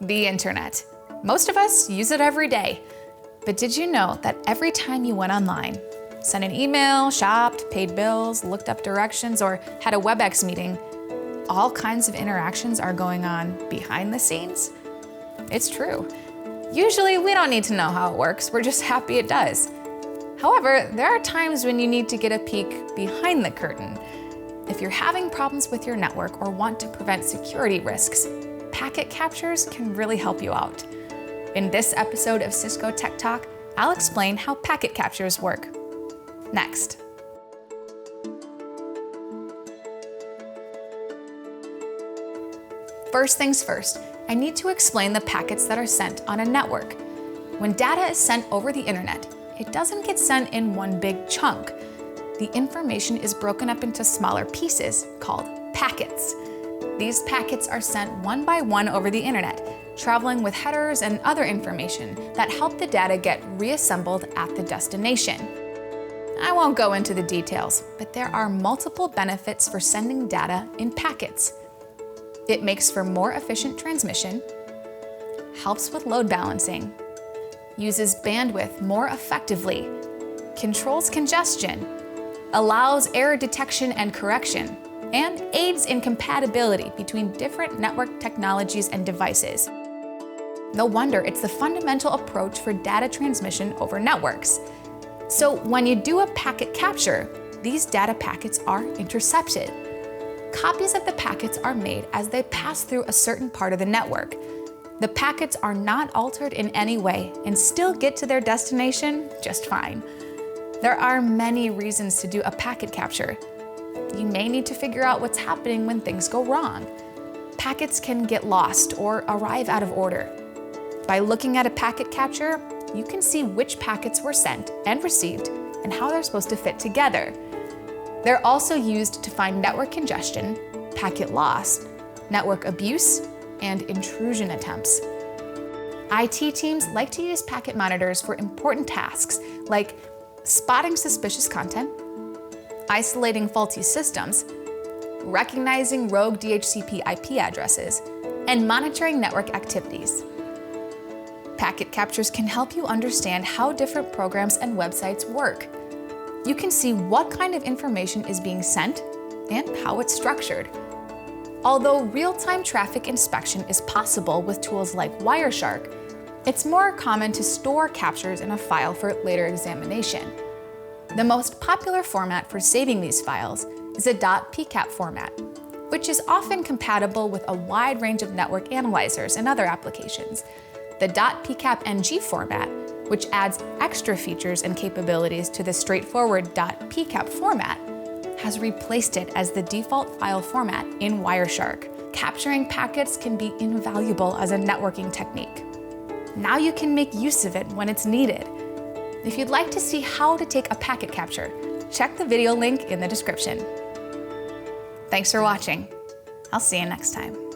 The internet. Most of us use it every day. But did you know that every time you went online, sent an email, shopped, paid bills, looked up directions, or had a WebEx meeting, all kinds of interactions are going on behind the scenes? It's true. Usually we don't need to know how it works, we're just happy it does. However, there are times when you need to get a peek behind the curtain. If you're having problems with your network or want to prevent security risks, packet captures can really help you out. In this episode of Cisco Tech Talk, I'll explain how packet captures work. Next. First things first, I need to explain the packets that are sent on a network. When data is sent over the internet, it doesn't get sent in one big chunk. The information is broken up into smaller pieces called packets. These packets are sent one by one over the internet, traveling with headers and other information that help the data get reassembled at the destination. I won't go into the details, but there are multiple benefits for sending data in packets. It makes for more efficient transmission, helps with load balancing, uses bandwidth more effectively, controls congestion, allows error detection and correction, and aids in compatibility between different network technologies and devices. No wonder it's the fundamental approach for data transmission over networks. So when you do a packet capture, these data packets are intercepted. Copies of the packets are made as they pass through a certain part of the network. The packets are not altered in any way and still get to their destination just fine. There are many reasons to do a packet capture. You may need to figure out what's happening when things go wrong. Packets can get lost or arrive out of order. By looking at a packet capture, you can see which packets were sent and received and how they're supposed to fit together. They're also used to find network congestion, packet loss, network abuse, and intrusion attempts. IT teams like to use packet monitors for important tasks like spotting suspicious content, isolating faulty systems, recognizing rogue DHCP IP addresses, and monitoring network activities. Packet captures can help you understand how different programs and websites work. You can see what kind of information is being sent and how it's structured. Although real-time traffic inspection is possible with tools like Wireshark, it's more common to store captures in a file for later examination. The most popular format for saving these files is a .pcap format, which is often compatible with a wide range of network analyzers and other applications. The .pcap-ng format, which adds extra features and capabilities to the straightforward .pcap format, has replaced it as the default file format in Wireshark. Capturing packets can be invaluable as a networking technique. Now you can make use of it when it's needed. If you'd like to see how to take a packet capture, check the video link in the description. Thanks for watching. I'll see you next time.